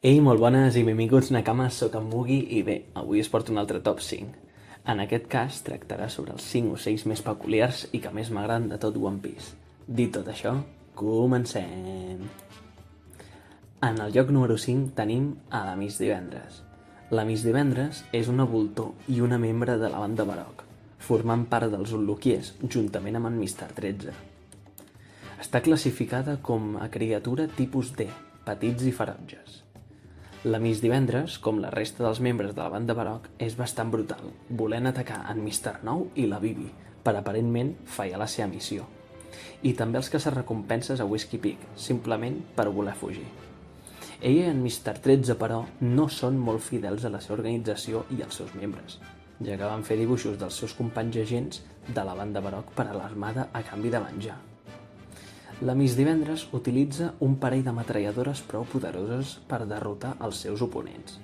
Ei, molt bones i benvinguts Nakamas, soc en Mugi i bé, avui us porto un altre top 5. En aquest cas tractarà sobre els 5 ocells més peculiars i que més m'agraden de tot One Piece. Dit tot això, comencem! En el lloc número 5 tenim a la Miss Divendres. La Miss Divendres és una voltor i una membre de la banda Baroque, formant part dels Unluckies, juntament amb en Mr. 13. Està classificada com a criatura tipus D, petits i ferotges. La Miss Divendres, com la resta dels membres de la banda Baroque, és bastant brutal, volent atacar en Mr. 9 i la Vivi, per aparentment fallar la seva missió. I també els caça-recompenses a Whiskey Peak, simplement per voler fugir. Ella i en Mr. 13, però, no són molt fidels a la seva organització i als seus membres, ja que van fer dibuixos dels seus companys agents de la banda Baroque per a l'armada a canvi de menjar. La Miss Divendres utilitza un parell de metralladores prou poderoses per derrotar els seus oponents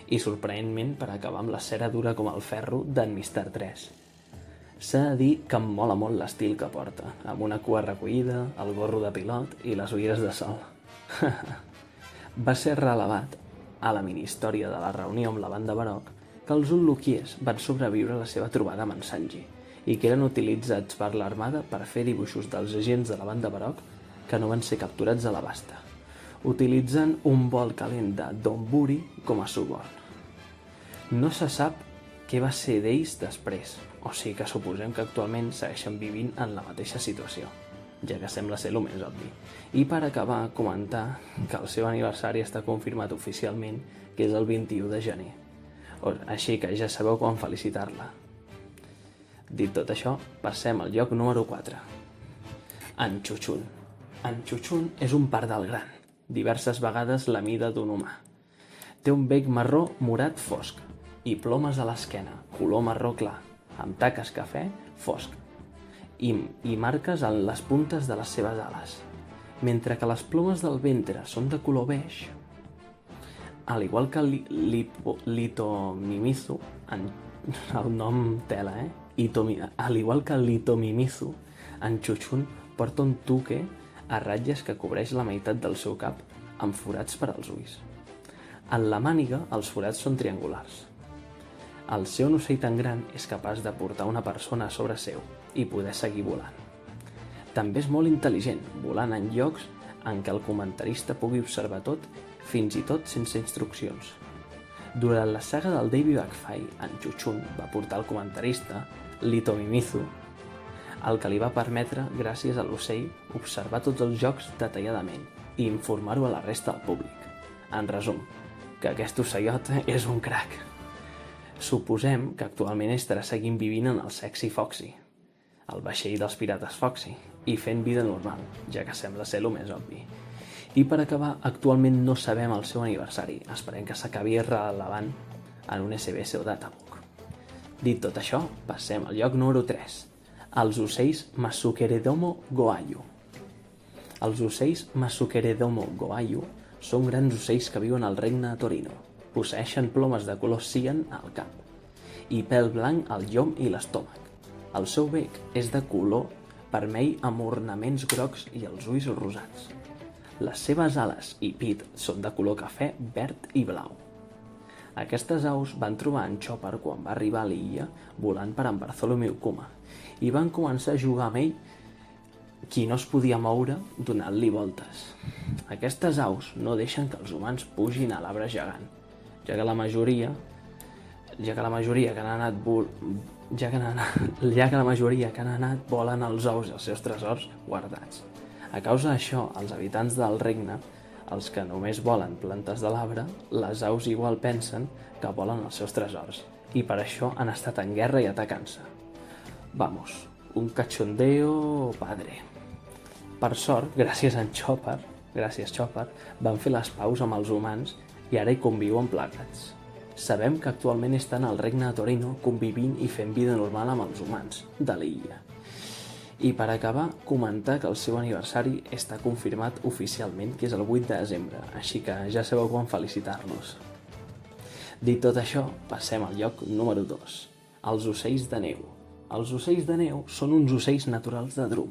i, sorprenentment, per acabar amb la cera dura com el ferro d'en Mr. 3. S'ha de dir que em mola molt l'estil que porta, amb una cua recollida, el gorro de pilot i les ulleres de sol. Va ser relevat a la mini-història de la reunió amb la banda Baroque que els Unluckies van sobreviure a la seva trobada amb en Sanji i que eren utilitzats per l'armada per fer dibuixos dels agents de la banda Baroque que no van ser capturats a la basta, utilitzant un vol calent de Donburi com a suborn. No se sap què va ser d'ells després, o sigui que suposem que actualment segueixen vivint en la mateixa situació, ja que sembla ser el més obvi. I per acabar, comentar que el seu aniversari està confirmat oficialment, que és el 21 de gener. Així que ja sabeu quan felicitar-la. Dit tot això, passem al lloc número 4. En Chuchun. En Chuchun és un pardal gran, diverses vegades la mida d'un humà. Té un bec marró morat fosc i plomes a l'esquena, color marró clar, amb taques cafè fosc i marques en les puntes de les seves ales, mentre que les plomes del ventre són de color beix. Al igual que Litomimizu, el nom tela, al igual que Litomimizu, en Chuchun porta un tuque a ratlles que cobreix la meitat del seu cap amb forats per als ulls. En la màniga, els forats són triangulars. El ser un ocell tan gran és capaç de portar una persona a sobre seu i poder seguir volant. També és molt intel·ligent, volant en llocs en què el comentarista pugui observar tot, fins i tot sense instruccions. Durant la saga del Davy Backfire, en Chuchun va portar al comentarista, Litomimizu, el que li va permetre, gràcies a l'ocell, observar tots els jocs detalladament i informar-ho a la resta del públic. En resum, que aquest ocellot és un crac. Suposem que actualment estarà seguint vivint en el Sexy Foxy, el vaixell dels pirates Foxy, i fent vida normal, ja que sembla ser el més obvi. I per acabar, actualment no sabem el seu aniversari, esperem que s'acabi relevant en un SBS o databook. Dit tot això, passem al lloc número 3, els ocells Masukeredomo Goayu. Els ocells Masukeredomo Goayu són grans ocells que viuen al regne de Torino. Posseeixen plomes de color cian al cap i pèl blanc al llom i l'estómac. El seu bec és de color vermell amb ornaments grocs i els ulls rosats. Les seves ales i pit són de color cafè, verd i blau. Aquestes aus van trobar en Chopper quan va arribar a l'illa volant per en Bartholomew Kuma i van començar a jugar amb ell, qui no es podia moure donant-li voltes. Aquestes aus no deixen que els humans pugin a l'arbre gegant, ja que la majoria que han anat volen els ous i els seus tresors guardats. A causa d'això, els habitants del regne, els que només volen plantes de l'arbre, les aus igual pensen que volen els seus tresors, i per això han estat en guerra i atacant-se. Vamos, un cachondeo padre. Per sort, gràcies Chopper, van fer les paus amb els humans i ara hi conviuen plegats. Sabem que actualment estan al regne de Torino convivint i fent vida normal amb els humans de l'illa. I per acabar, comentar que el seu aniversari està confirmat oficialment, que és el 8 de desembre, així que ja sabeu quan felicitar-los. Dit tot això, passem al lloc número 2, els ocells de neu. Els ocells de neu són uns ocells naturals de Drum,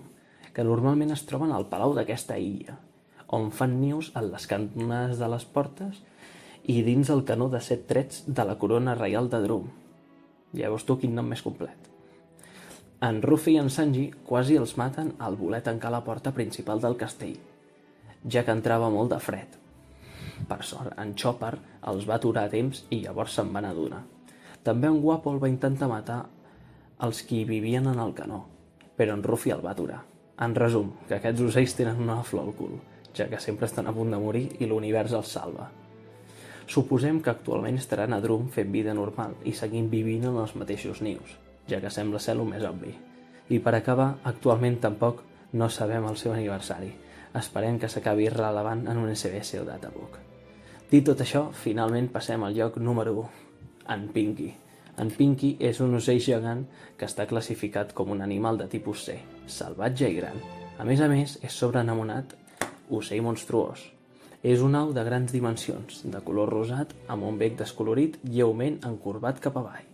que normalment es troben al palau d'aquesta illa, on fan nius a les cantonades de les portes i dins el canó de 7 trets de la corona reial de Drum. Ja veus tu quin nom més complet. En Ruffy i en Sanji quasi els maten al voler tancar la porta principal del castell, ja que entrava molt de fred. Per sort, en Chopper els va aturar a temps i llavors se'n van adonar. També en Guapo el va intentar matar els qui vivien en el canó, però en Ruffy el va aturar. En resum, que aquests ocells tenen una flor al cul, ja que sempre estan a punt de morir i l'univers els salva. Suposem que actualment estaran a Drum fent vida normal i seguint vivint en els mateixos nius, ja que sembla ser el més obvi. I per acabar, actualment tampoc no sabem el seu aniversari. Esperem que s'acabi relevant en un SBS o databook. Dit tot això, finalment passem al lloc número 1, en Pinky. En Pinky és un ocell gegant que està classificat com un animal de tipus C, salvatge i gran. A més, és sobreanomenat ocell monstruós. És un au de grans dimensions, de color rosat, amb un bec descolorit lleument encorbat cap avall.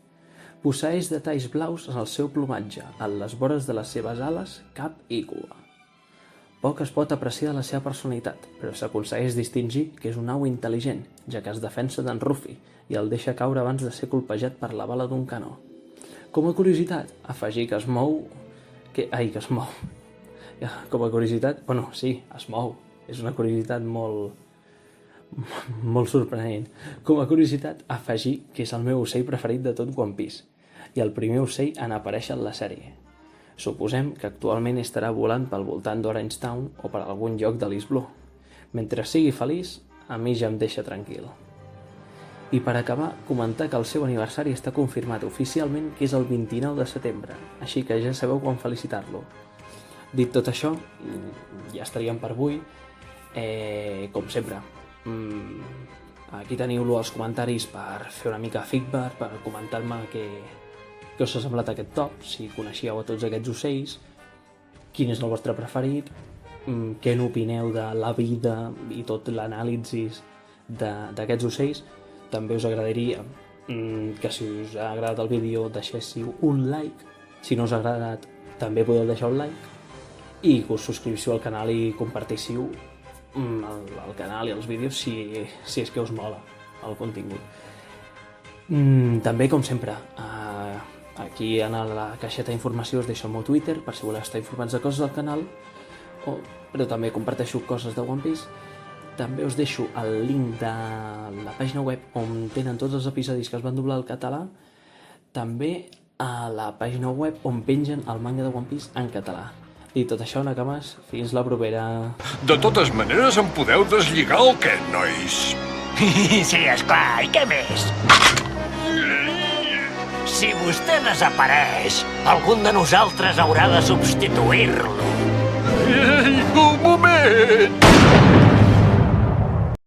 Posseeix detalls blaus en el seu plomatge, en les vores de les seves ales, cap i cua. Poc es pot apreciar de la seva personalitat, però s'aconsegueix distingir que és un au intel·ligent, ja que es defensa d'en Ruffy i el deixa caure abans de ser colpejat per la bala d'un canó. Com a curiositat, afegir que es mou... Com a curiositat... es mou. És una curiositat molt sorprenent. Com a curiositat, afegir que és el meu ocell preferit de tot One Piece i el primer ocell en aparèixer en la sèrie. Suposem que actualment estarà volant pel voltant d'Orange Town o per algun lloc de l'East Blue. Mentre sigui feliç, a mi ja em deixa tranquil. I per acabar, comentar que el seu aniversari està confirmat oficialment que és el 29 de setembre, així que ja sabeu quan felicitar-lo. Dit tot això, ja estaríem per avui. Com sempre, aquí teniu-lo als comentaris per fer una mica feedback, per comentar-me què us ha semblat aquest top, si coneixíeu a tots aquests ocells, quin és el vostre preferit, què n'opineu de la vida i tot l'anàlisi d'aquests ocells. També us agradaria que si us ha agradat el vídeo deixéssiu un like, si no us ha agradat també podeu deixar un like, i que us subscrivíssiu al canal i compartíssiu el canal i els vídeos si és que us mola el contingut. També, com sempre, aquí a la caixeta d'informació us deixo el meu Twitter per si voleu estar informats de coses del canal, però també comparteixo coses de One Piece. També us deixo el link de la pàgina web on tenen tots els episodis que es van doblar al català, també a la pàgina web on pengen el manga de One Piece en català. I tot això, Nakamas, fins la propera. De totes maneres, em podeu deslligar el què, nois? Sí, esclar, i què més? Si vostè desapareix, algun de nosaltres haurà de substituir-lo. Ei, un moment!